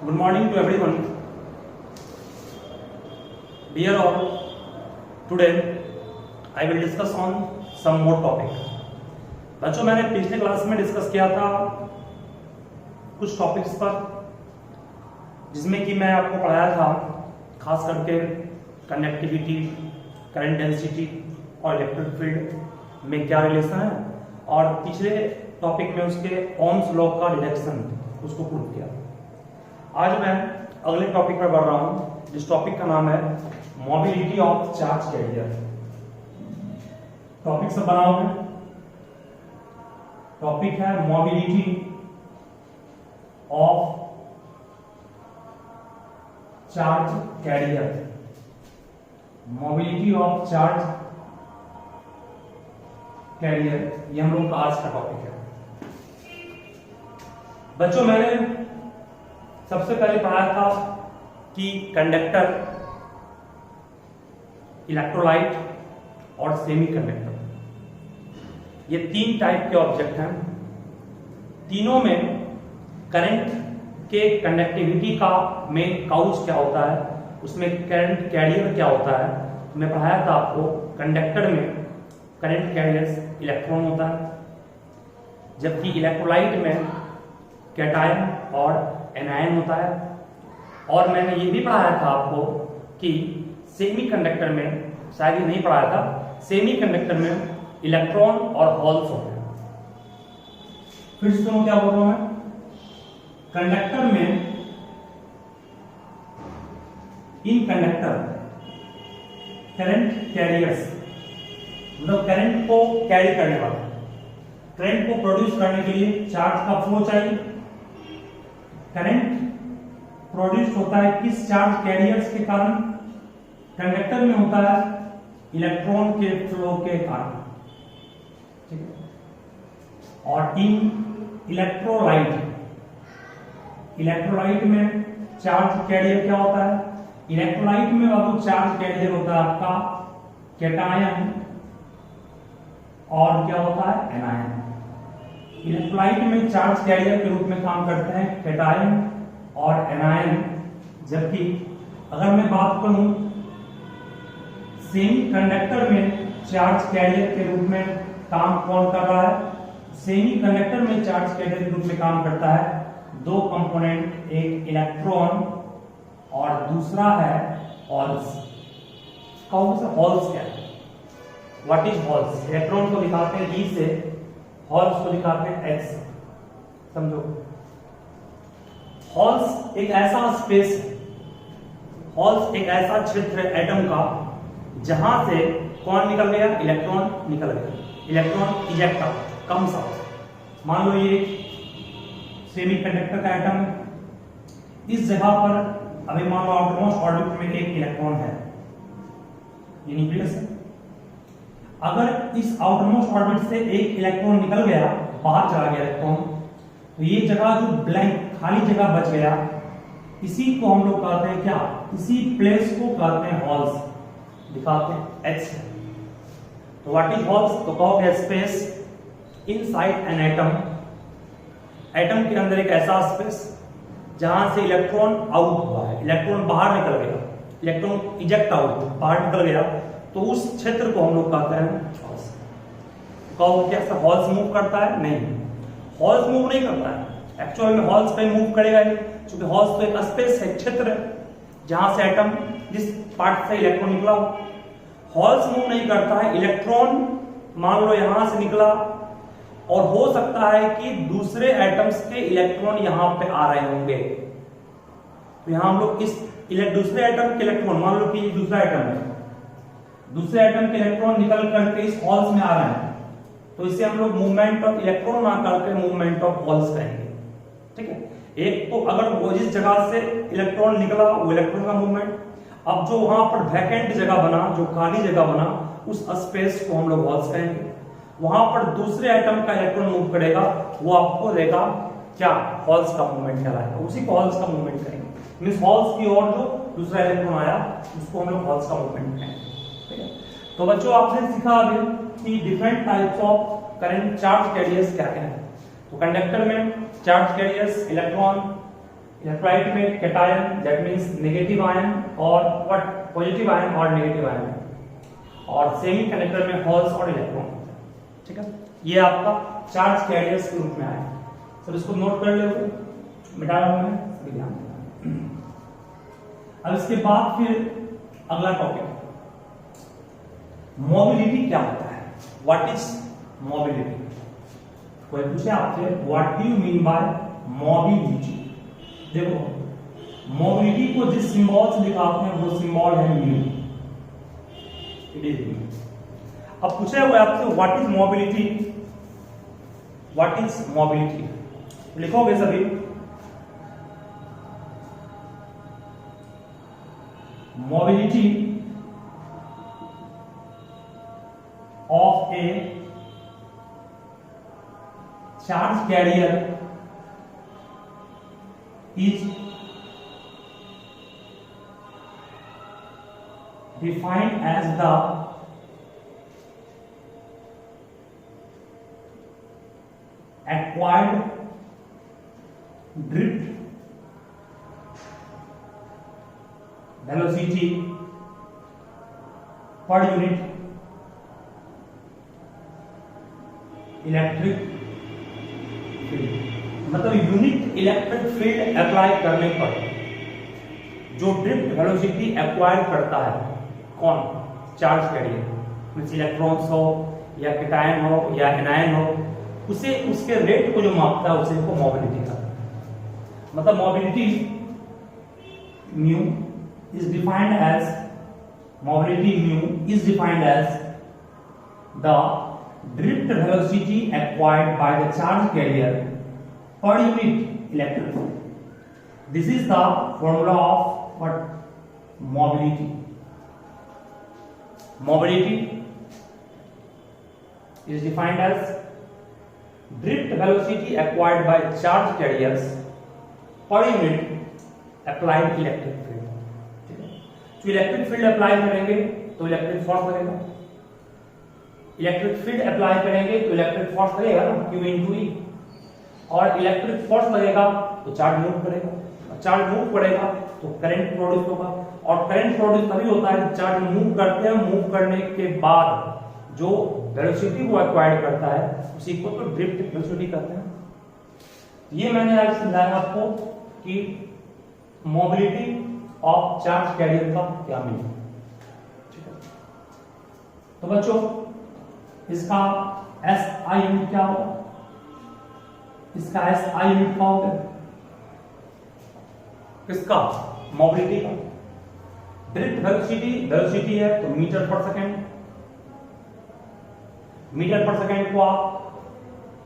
Good morning to everyone. Dear all, today I will discuss on some more topic. बच्चों मैंने पिछले class में discuss किया था कुछ टॉपिक्स पर जिसमें कि मैं आपको पढ़ाया था खास करके कंडक्टिविटी, करंट डेंसिटी और इलेक्ट्रिक फील्ड में क्या रिलेशन है, और पिछले टॉपिक में उसके ओम्स लॉ का डिडक्शन उसको प्रूव किया। आज मैं अगले टॉपिक पर बढ़ रहा हूं जिस टॉपिक का नाम है mobility of charge carrier. Topic सब बनाओ मैं, टॉपिक है mobility of charge carrier. Mobility of charge carrier ये हम लोग का आज का टॉपिक है। बच्चों मैंने सबसे पहले पढ़ा था कि कंडक्टर, इलेक्ट्रोलाइट और सेमी कंडक्टर ये तीन टाइप के ऑब्जेक्ट हैं। तीनों में करंट के कंडक्टिविटी का मेन काउच क्या होता है, उसमें करंट कैरियर क्या होता है। मैं पढ़ाया था आपको कंडक्टर में करंट कैरियर इलेक्ट्रॉन होता है, जबकि इलेक्ट्रोलाइट में कैटायन और एनायन होता है। और मैंने ये भी पढ़ाया था आपको कि सेमी कंडक्टर में, शायद ये नहीं पढ़ाया था, सेमी कंडक्टर में इलेक्ट्रॉन और होल्स होते हैं। फिर सुनो क्या बोल रहा हूं मैं, कंडक्टर में, इन कंडक्टर करंट कैरियर्स मतलब करंट को कैरी करने वाला, करंट को प्रोड्यूस करने के लिए चार्ज का फ्लो चाहिए। करंट प्रोड्यूस होता है किस चार्ज कैरियर्स के कारण? कंडक्टर में होता है इलेक्ट्रॉन के फ्लो के कारण, ठीक है। और इन इलेक्ट्रोलाइट, इलेक्ट्रोलाइट में चार्ज कैरियर क्या होता है? इलेक्ट्रोलाइट में बाबू चार्ज कैरियर होता है आपका कैटायन और क्या होता है एनायन। इलेक्ट्रोलाइट में चार्ज कैरियर के रूप में काम करते हैं कैटायन और एनायन, जबकि अगर मैं बात करूं सेमी कंडक्टर में चार्ज कैरियर के रूप में काम कौन कर रहा है? सेमी कंडक्टर में चार्ज कैरियर के रूप में काम करता है दो कंपोनेंट, एक इलेक्ट्रॉन और दूसरा है होल्स। कौन सा होल्स क्या है? What is holes? इलेक्ट्रॉन को दिखाते हैं E से, होल्स को दिखाते हैं H से। समझो, होल्स एक ऐसा स्पेस है, होल्स एक ऐसा क्षेत्र है एटम का जहां से कौन निकल गया? इलेक्ट्रॉन निकल गया, electron eject out, comes out. मान लो ये सेमी कंडक्टर का एटम है, इस जगह पर अभी मान लो आउटरमोस्ट ऑर्बिट में एक इलेक्ट्रॉन है, ये न्यूक्लियस है। अगर इस आउटरमोस्ट ऑर्बिट से एक इलेक्ट्रॉन निकल गया, बाहर चला गया इलेक्ट्रॉन, तो ये जगह जो ब्लैंक खाली जगह बच गया, इसी को हम लोग कहते हैं क्या? इसी प्लेस को कहते हैं होल्स, दिखाते हैं H। तो व्हाट इज होल्स? तो कहोगे space inside an atom, atom के अंदर एक ऐसा स्पेस जहां से इलेक्ट्रॉन आउट हुआ है, इलेक्ट्रॉन बाहर निकल गया, इलेक्ट्रॉन इजेक्ट आउट बाहर निकल गया, तो उस क्षेत्र को हम लोग कहते हैं होल्स। कहो क्या सर होल्स मूव करता है? नहीं, होल्स मूव नहीं करता है। एक्चुअल में होल्स पे मूव करेगा ही, क्योंकि होल्स तो एक स्पेस है, क्षेत्र है जहां से एटम, जिस पार्ट से इलेक्ट्रॉन निकला हो। होल्स मूव नहीं करता है। इलेक्ट्रॉन मान लो यहां से निकला, और हो सकता है कि दूसरे एटम्स के इलेक्ट्रॉन यहां पे आ रहे होंगे, तो यहां हम लोग इस दूसरे एटम के इलेक्ट्रॉन, मान लो कि दूसरा एटम है, दूसरे एटम के इलेक्ट्रॉन निकल करके इस होल्स में आ रहे हैं, तो इसे हम लोग मूवमेंट ऑफ इलेक्ट्रॉन ना करके मूवमेंट ऑफ होल्स कहेंगे, ठीक है। एक तो अगर वो जिस जगह से इलेक्ट्रॉन निकला वो इलेक्ट्रॉन का मूवमेंट, अब जो वहां पर वैकेंट जगह बना, जो खाली जगह बना, उस स्पेस को हम लोग होल्स कहेंगे। वहां पर दूसरे एटम का इलेक्ट्रॉन मूव करेगा, वो आपको देगा क्या? होल्स का मूवमेंट कहलाएगा, उसी को होल्स का मूवमेंट कहेंगे। मींस होल्स की ओर जो दूसरा इलेक्ट्रॉन आया उसको हम लोग होल्स का मूवमेंट कहेंगे, ठीक है। तो बच्चों आपने सीखा अभी कि different types of current charge carriers क्या क्या है। तो कंडक्टर में चार्ज कैरियर्स इलेक्ट्रॉन, इलेक्ट्रोलाइट में cation that means negative ion और व्हाट पॉजिटिव आयन और नेगेटिव आयन, और सेमीकंडक्टर में होल्स और इलेक्ट्रॉन। ठीक है, ये आपका चार्ज कैरियर्स के रूप में आया। सर इसको नोट कर लो, मिटा रहा हूं मैं, सभी ध्यान देना। अब इसके बाद फिर अगला टॉपिक मोबिलिटी क्या होता है, व्हाट इज मोबिलिटी। कोई पूछे आपसे what do you mean by mobility. देखो मोबिलिटी को जिस सिंबल से दिखाते हैं वो सिंबल है म्यू, इट इज म्यू। अब पूछे हुए आपसे what is mobility, what is mobility, लिखोगे सभी mobility of A charge carrier is defined as the acquired drift velocity per unit electric field, मतलब यूनिट इलेक्ट्रिक फील्ड अप्लाई करने पर जो ड्रिफ्ट वेलोसिटी एक्वायर करता है कौन, चार्ज कैरियर, मींस इलेक्ट्रॉन्स हो या कैटायन हो या एनायन हो, उसे उसके रेट को जो मापता है उसे को मोबिलिटी कहते हैं। मतलब mobility mu is defined as mobility mu is defined as the drift velocity acquired by the charge carrier per unit electric field. This is the formula of what mobility. Mobility is defined as drift velocity acquired by charge carriers per unit applied electric field. तो electric field apply करेंगे तो electric force लगेगा, electric field apply करेंगे तो electric force लगेगा ना, Q into E, और electric force लगेगा तो चार्ज मूव करेगा, चार्ज मूव करेगा तो करंट प्रोड्यूस होगा, और करंट प्रोड्यूस तभी होता है चार्ज मूव करते हैं, मूव करने के बाद जो वेलोसिटी को एक्वायर करता है उसी को तो ड्रिफ्ट वेलोसिटी कहते हैं। ये मैंने आज समझाया आपको कि मोबिलिटी ऑफ चार्ज कैरियर का क्या मीनिंग। ठीक है, तो बच्चों इसका SI यूनिट क्या होगा, इसका SI यूनिट क्या होगा, किसका, मोबिलिटी का। ड्रिफ्ट वेलोसिटी, वेलोसिटी है तो मीटर पर सेकेंड, मीटर पर सेकेंड को आप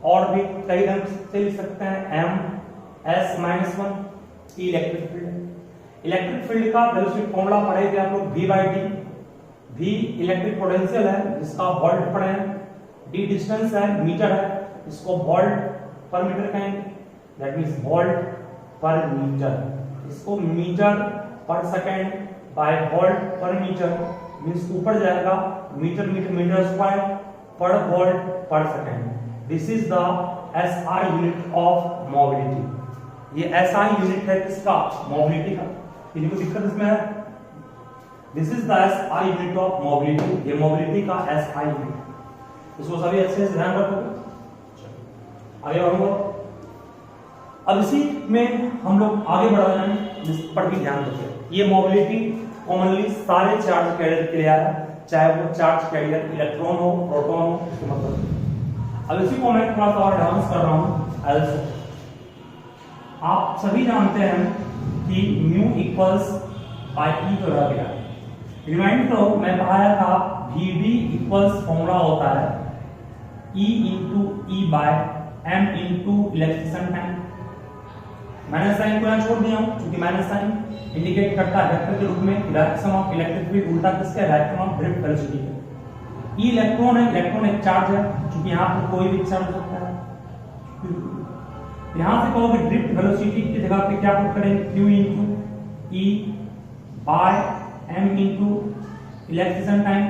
और भी कई ढंग से लिख सकते हैं, m/(-1) electric field. Electric field का वेलोसिटी फॉर्मूला पढ़ेंगे आप लोग V/d। V इलेक्ट्रिक पोटेंशियल है जिसका वोल्ट पढ़े हैं, d डिस्टेंस है, मीटर है, इसको वोल्ट पर मीटर कहेंगे, दैट मींस वोल्ट पर मीटर, इसको मीटर पर सेकंड बाय वोल्ट पर मीटर मींस ऊपर जाएगा मीटर मीटर मीटर स्क्वायर पर वोल्ट पर second. This is the SI unit of mobility. ये SI यूनिट है किसका, मोबिलिटी का। किसी को दिक्कत इसमें है, this is the SI unit of mobility, ये मोबिलिटी का SI यूनिट, इसको सभी अच्छे से ध्यान रखोगे। आगे बढ़ूंगा, अब इसी में हम लोग आगे बढ़ रहे हैं, जिस पर भी ध्यान रखें। ये मोबिलिटी कॉमनली सारे चार्ज कैरियर के लिए आया, चाहे वो चार्ज कैरियर इलेक्ट्रॉन हो, प्रोटॉन हो, इसके मतलब। अब इसी को मैं थोड़ा सा और एडवांस कर रहा हूं। एल्सो आप सभी जानते हैं कि म्यू इक्वल्स बाय ई तो रह गया। रिमाइंड करो, मैं बताया था VD इक्वल्स फॉर्मूला होता है E into E by M into electric time. Minus sign को यहाँ छोड़ दिया हूँ क्योंकि माइनस साइन इंडिकेट करता है वेक्टर के रूप में डायरेक्शन ऑफ इलेक्ट्रिक फील्ड, उल्टा किसका, डायरेक्शन ऑफ ड्रिफ्ट वेलोसिटी है। E इलेक्ट्रॉन है, इलेक्ट्रॉन एक चार्ज है, क्योंकि यहाँ पर कोई भी चार्ज हो सकता है। यहाँ से कहोगे ड्रिफ्ट वेलोसिटी की जगह पे क्या पुट करेंगे, Q into E by M into electric time.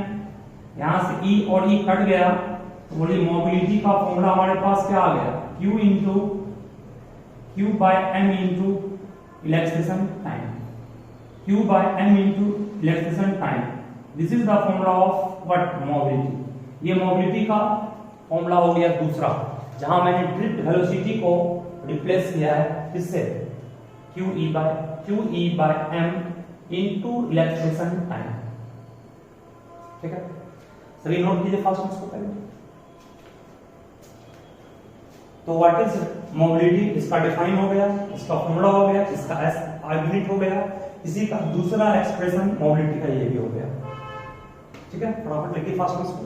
यहाँ से E और E कट गया तो बोलिए मोबिलिटी का फॉर्मूला हमारे पास क्या आ गया, Q into Q by M into relaxation time. Q by m into relaxation time. This is the formula of what? Mobility. ये मोबिलिटी का फॉर्मूला हो गया दूसरा, जहां मैंने ड्रिफ्ट वेलोसिटी को रिप्लेस किया है किससे? QE by m into relaxation time. ठीक है, सभी नोट कीजिए फास्ट इसको पहले। तो व्हाट इज मोबिलिटी, इसका डिफाइन हो गया, इसका फॉर्मूला हो गया, इसका एस यूनिट हो गया, इसी का दूसरा एक्सप्रेशन मोबिलिटी का ये भी हो गया। ठीक है, फटाफट लिखिए फास्ट इसको।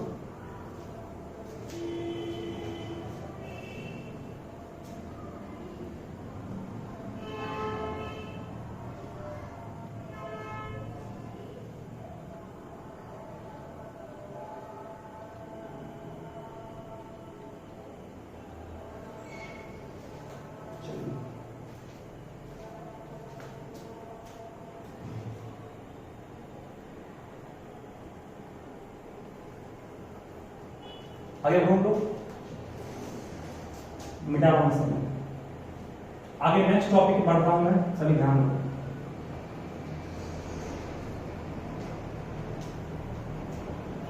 आगे हम लोग मिटा फंक्शन, आगे नेक्स्ट टॉपिक पढ़ता हूं मैं, सभी ध्यान दो।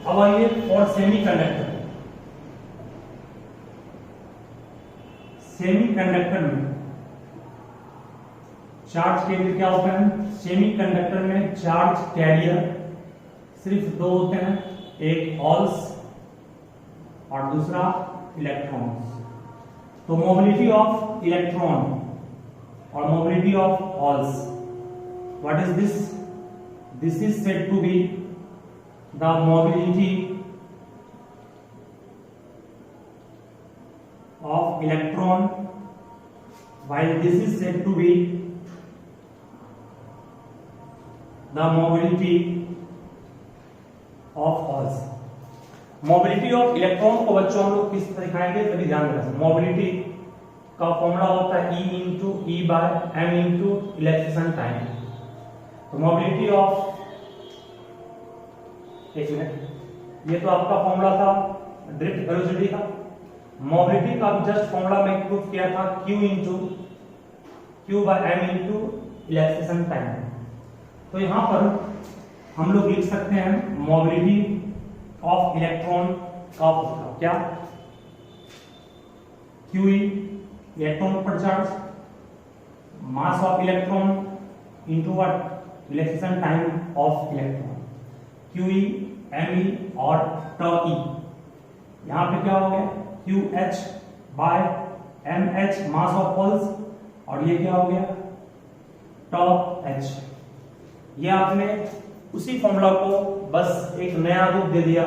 अब आइए फॉर सेमीकंडक्टर। सेमीकंडक्टर में चार्ज कैरियर क्या होता है? सेमीकंडक्टर में चार्ज कैरियर सिर्फ दो होते हैं, एक होल्स और दूसरा इलेक्ट्रॉन्स। तो मोबिलिटी ऑफ इलेक्ट्रॉन और mobility of holes, what is this? This is said to be the mobility of electron, while this is said to be the mobility of holes. Mobility of electron को बच्चों हम लोग किस तरह दिखाएंगे, सभी ध्यान रखें। मोबिलिटी का फॉर्मूला होता है E into E by M into relaxation time. तो मोबिलिटी ऑफ, एक मिनट, ये तो आपका फॉर्मूला था ड्रिफ्ट वेलोसिटी का। मोबिलिटी का जस्ट फॉर्मूला में प्रूफ किया था Q by M into relaxation time. तो यहां पर हम लोग लिख सकते हैं मोबिलिटी ऑफ इलेक्ट्रॉन का फॉर्मूला क्या? QE इलेक्ट्रॉन पर charge, mass of electron into what? Relaxation time of electron. QE ME और τE, यहां पे क्या हो गया? QH by MH mass of holes, और ये क्या हो गया? τH। ये आपने उसी फॉर्मूला को बस एक नया रूप दे दिया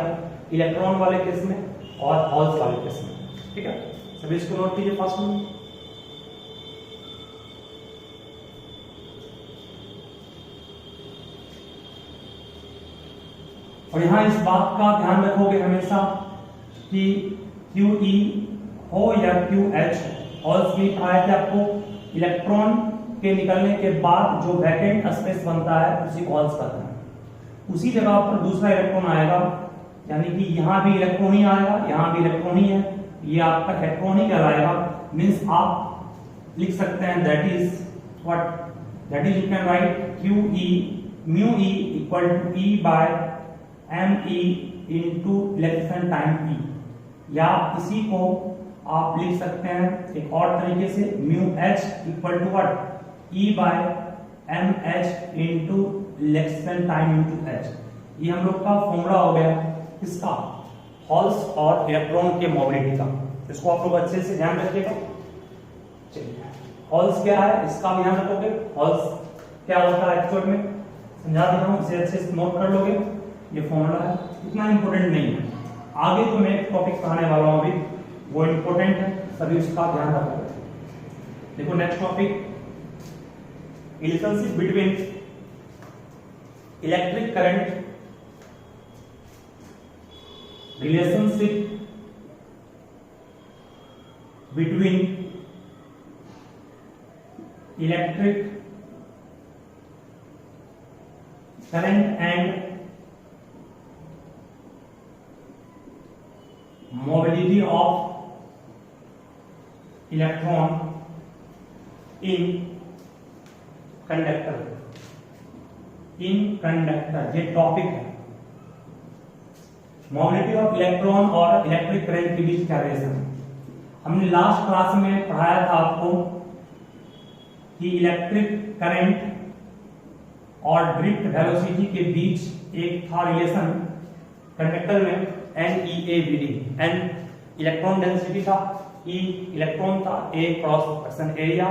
इलेक्ट्रॉन वाले केस में और होल्स वाले केस में। ठीक है, सभी इसको नोट कीजिए फास्ट में। और यहां इस बात का ध्यान रखोगे हमेशा कि QE हो या QH, होल्स भी आया कि आपको इलेक्ट्रॉन के निकलने के बाद जो वैकेंट स्पेस बनता है उसी को होल्स कहते हैं। उसी जगह पर दूसरा इलेक्ट्रॉन आएगा, यानी कि यहां भी इलेक्ट्रॉन ही आएगा, यहां भी इलेक्ट्रॉन ही है, ये आपका इलेक्ट्रॉन ही कहलाएगा। मींस आप लिख सकते हैं that is what? That is you can write QE mu E equal to E by ME into relaxation time E, या इसी को आप लिख सकते हैं एक और तरीके से mu H equal to what? E by MH into relaxation time into H। ये हम लोग का फॉर्मूला हो गया किसका? होल्स और इलेक्ट्रॉन के मोबिलिटी का। इसको आप लोग अच्छे से ध्यान रखिएगा। चलिए, होल्स क्या है इसका भी ध्यान रखोगे। होल्स क्या होता है एक्चुअल में समझा दे रहा हूं, इसे अच्छे से नोट कर लोगे। ये फॉर्मूला है, इतना इंपॉर्टेंट नहीं है। आगे जो मैं एक टॉपिक पढ़ाने वाला हूं अभी, वो इंपॉर्टेंट है, सभी उसका ध्यान रखोगे। देखो next topic, relationship between electric current, relationship between electric current and mobility of electron in conductor. In conductor ये टॉपिक है। मोबिलिटी ऑफ इलेक्ट्रॉन और इलेक्ट्रिक करंट के बीच क्या रिलेशन है। हमने लास्ट क्लास में पढ़ाया था आपको कि इलेक्ट्रिक करंट और ड्रिफ्ट वेलोसिटी के बीच एक था रिलेशन कंडक्टर में NEAVD। N इलेक्ट्रॉन डेंसिटी था, E इलेक्ट्रॉन था, A क्रॉस सेक्शन एरिया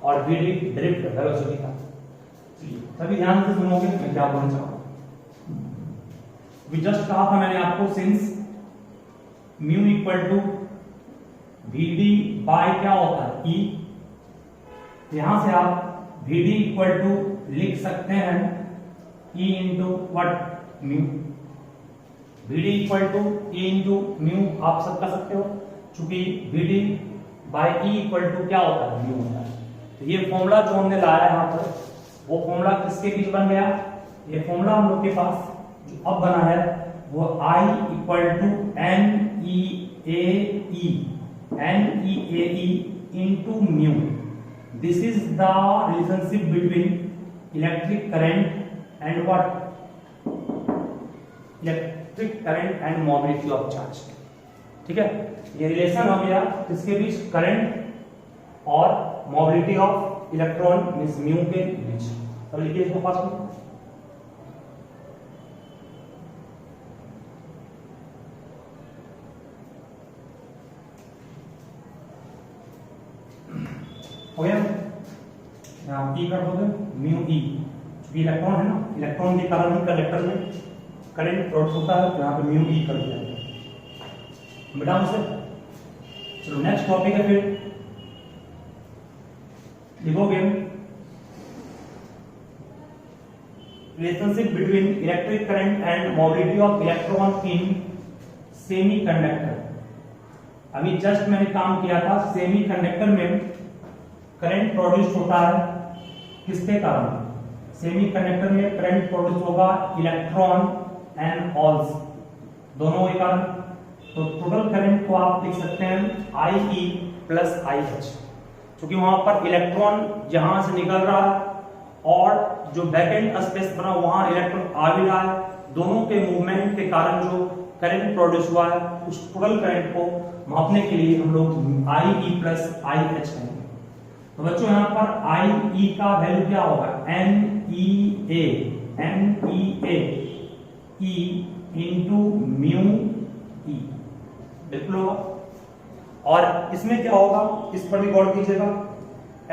और VD ड्रिफ्ट वेलोसिटी था। सभी ध्यान से सुनोगे मैं क्या बोलना चाहूंगा। भी जस्ट कहा था मैंने आपको since mu equal to VD by क्या होता है E, यहां से आप VD इक्वल टू लिख सकते हैं E into what mu. VD equal to E into mu आप सब कर सकते हो, चूंकि VD by E equal to क्या होता है म्यू होता है। तो ये फॉर्मूला जो हमने लाया यहाँ पर, वो फॉर्मूला किसके बीच बन गया। ये फॉर्मूला हम लोग के पास जो अब बना है वो I equal to NEAE into mu. This is the relationship between electric current and what? Electric current and mobility of charge. ठीक है, ये रिलेशन हो गया किसके बीच, करंट और mobility of electron means mu के बीच। तो लिखिए इसको फास्ट में। हो गया, यहाँ E कर दोगे म्यू E, क्योंकि इलेक्ट्रॉन है ना, इलेक्ट्रॉन के कारण ही कंडक्टर में करंट प्रोड्यूस होता है, तो यहाँ पे म्यू E कर दिया बेटा मुझसे। चलो नेक्स्ट टॉपिक है, फिर लिखोगे relationship between electric current and mobility of electron in semiconductor. अभी जस्ट मैंने काम किया था, सेमीकंडक्टर में करंट प्रोड्यूस होता है किसके कारण, सेमीकंडक्टर में करंट प्रोड्यूस होगा इलेक्ट्रॉन एंड होल्स दोनों के कारण। तो टोटल करंट को आप लिख सकते हैं IE प्लस IH, क्योंकि वहां पर इलेक्ट्रॉन जहां से निकल रहा है और जो वैकेंट स्पेस बना वहां इलेक्ट्रॉन आ भी रहा है, दोनों के मूवमेंट के कारण जो करंट प्रोड्यूस हुआ है उस टोटल करंट को मापने के लिए हम लोग IE प्लस IH करेंगे। तो बच्चों यहाँ पर IE का वैल्यू क्या होगा, NEA E into mu E, देख लो। और इसमें क्या होगा, इस पर भी गौर कीजिएगा,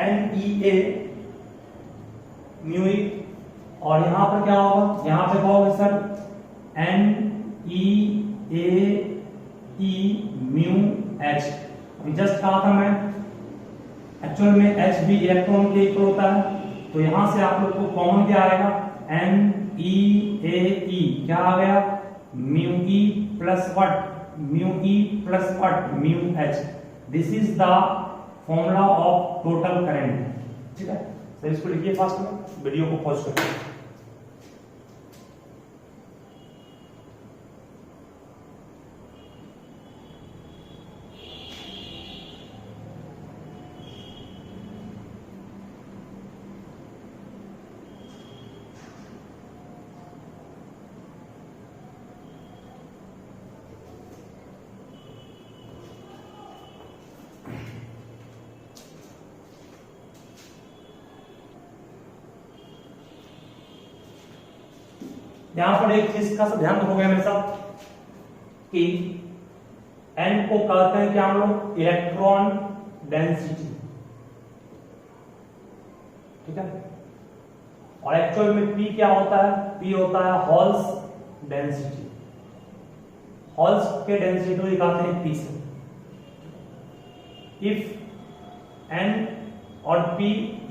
NEA म्यू E, और यहां पर क्या होगा, यहां पे कहोगे sir NEAE mu H। Just कहा था मैं, एक्चुअल में H भी इलेक्ट्रॉन के इक्वल होता है, तो यहां से आप लोग को कॉमन क्या आएगा, NEAE क्या आ गया, mu E plus what, mu E plus what, mu H। This is the formula of total current. ठीक है, तो इसको लिखिए फास्ट में, वीडियो को पॉज करिए। यहां पर एक चीज का ध्यान रखोगे हमेशा कि N को कहते हैं क्या हम लोग, इलेक्ट्रॉन डेंसिटी। ठीक है, और एक्चुअल में P क्या होता है, P होता है होल्स डेंसिटी। होल्स के डेंसिटी को दिखाते हैं P से। इफ N और P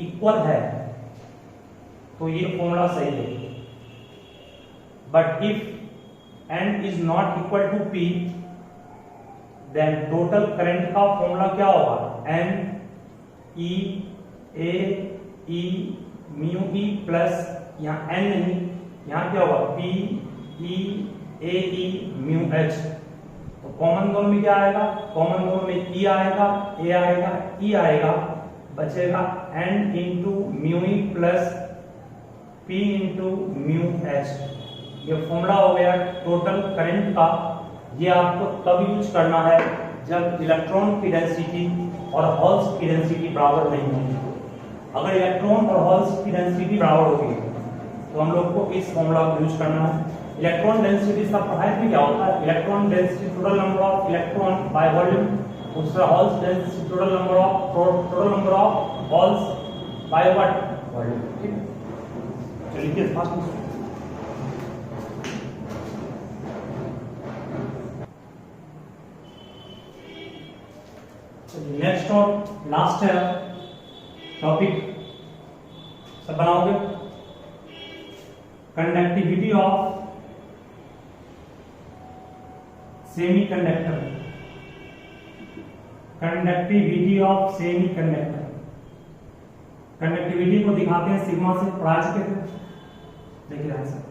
इक्वल है तो ये फॉर्मूला सही है, but if N is not equal to P then total current का फॉर्मूला क्या होगा, N E A E mu E plus यहाँ N नहीं, यहाँ क्या होगा P E A E mu H। तो कॉमन दोनों में क्या आएगा, कॉमन दोनों में E आएगा, A आएगा, E आएगा, बचेगा N into mu E plus P into mu H. ये फॉर्मूला हो गया टोटल करंट का। ये आपको तब यूज करना है जब इलेक्ट्रॉन की डेंसिटी और होल्स की डेंसिटी बराबर नहीं होगी। अगर इलेक्ट्रॉन और होल्स की डेंसिटी बराबर होगी तो हम लोग को इस फॉर्मूला को यूज करना है। इलेक्ट्रॉन डेंसिटी का पढ़ाई भी क्या होता है, electron density total number of electron by volume, दूसरा holes density total number of holes by what volume. ठीक है, चलिए फास्ट। नेक्स्ट और लास्ट है टॉपिक, सब बनाओगे। Conductivity of semiconductor. Conductivity of semiconductor. Conductivity को दिखाते हैं सिग्मा से, पढ़ा चुके थे, देखिए आंसर।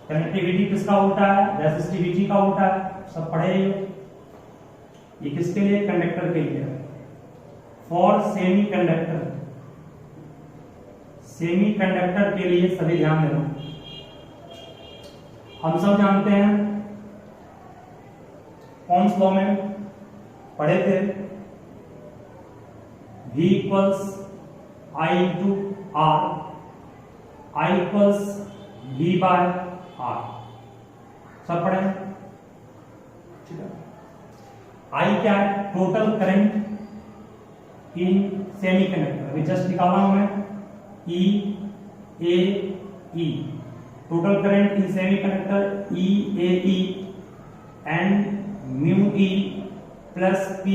कंडक्टिविटी किसका उल्टा है, रेसिस्टिविटी का उल्टा है, सब पढ़े ही हो। ये किसके लिए, कंडक्टर के लिए। For semi conductor, semi conductor के लिए सभी ध्यान देना। हम सब जानते हैं, ओम्स लॉ में पढ़े थे, V equals I into R, I equals V by R, सब पढ़े। ठीक है, I क्या है, टोटल करंट इन सेमीकंडक्टर। अभी जस्ट निकाला हूं मैं, E A E, total current in semiconductor E A E and mu E plus P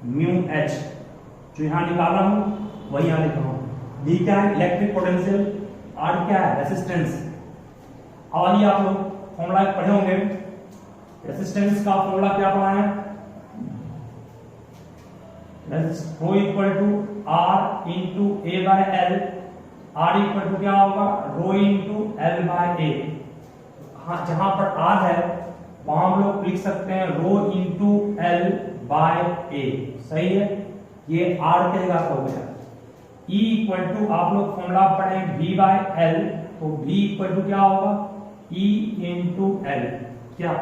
mu H। जो यहां निकाला हूं वही यहां लिखा हूं। D क्या है, इलेक्ट्रिक पोटेंशियल, R क्या है, रेजिस्टेंस। और ये आप लोग फॉर्मूला पढ़े होंगे, रेजिस्टेंस का फॉर्मूला क्या पढ़ा है, rho equal to R into A by L। R equal to क्या होगा, rho into L by A। हाँ, जहां पर R है वहां हम लोग लिख सकते हैं रो इंटू L बाय A, सही है। ये R के जगह हो गया। E इक्वल टू आप लोग फॉर्मूला पढ़े V बाय L, तो V इक्वल टू क्या होगा, E इंटू L। क्या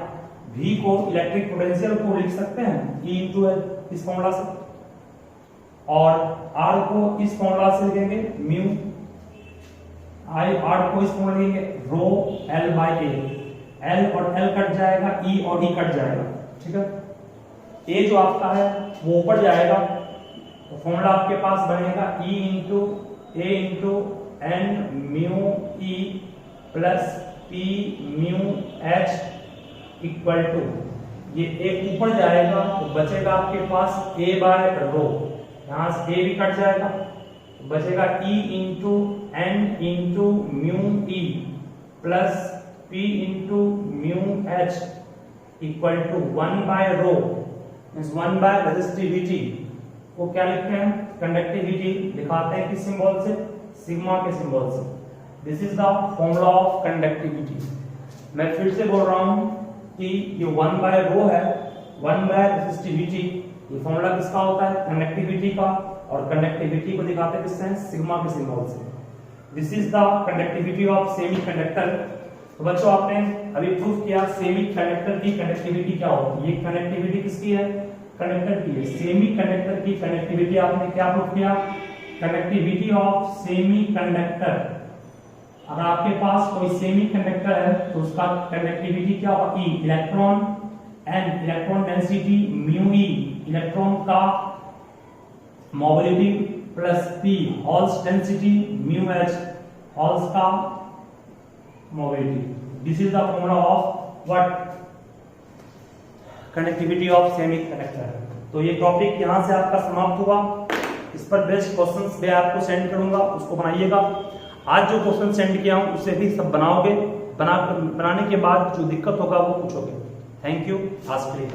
V को इलेक्ट्रिक पोटेंशियल को लिख सकते हैं E इंटू L इस फॉर्मूला से, और R को इस फॉर्मूला से लिखेंगे म्यू, R को इस फॉर्मूला लिखेंगे रो L बाय A। L और L कट जाएगा, E और E कट जाएगा। ठीक है, A जो आपका है वो ऊपर जाएगा, तो फॉर्मूला आपके पास बनेगा E into A into N mu E plus P mu H equal to, ये एक ऊपर जाएगा तो बचेगा आपके पास A बाय रो, यहां से A भी कट जाएगा, तो बचेगा E into N into mu E plus P into mu H equal to 1 by rho, means 1 by resistivity को क्या लिखते हैं, कंडक्टिविटी दिखाते हैं किस सिंबल से, सिग्मा के सिंबल से। This is the formula of conductivity. मैं फिर से बोल रहा हूं कि ये 1 बाय रो है, 1 बाय रेजिस्टिविटी, ये फॉर्मूला किसका होता है, कंडक्टिविटी का, और कंडक्टिविटी को दिखाते हैं किससे, सिग्मा के सिंबल से। This is the conductivity of semiconductor. तो बच्चों आपने अभी प्रूफ किया सेमीकंडक्टर की कंडक्टिविटी क्या होती है। ये कंडक्टिविटी किसकी है, कंडक्टर की है। सेमीकंडक्टर की कंडक्टिविटी आपने क्या प्रूफ किया, कंडक्टिविटी ऑफ सेमीकंडक्टर। अगर आपके पास कोई सेमीकंडक्टर है तो उसका कंडक्टिविटी क्या होगा, E electron, N electron density, mu E electron का mobility, plus P holes density, mu H holes का mobility. This is the formula of what, conductivity of semiconductor. तो ये टॉपिक यहां से आपका समाप्त हुआ। इस पर बेस्ट क्वेश्चंस मैं आपको सेंड करूंगा, उसको बनाइएगा। आज जो क्वेश्चन सेंड किया हूं उसे भी सब बनाओगे, बनाने के बाद जो दिक्कत होगा वो पूछोगे। थैंक यू आज के लिए।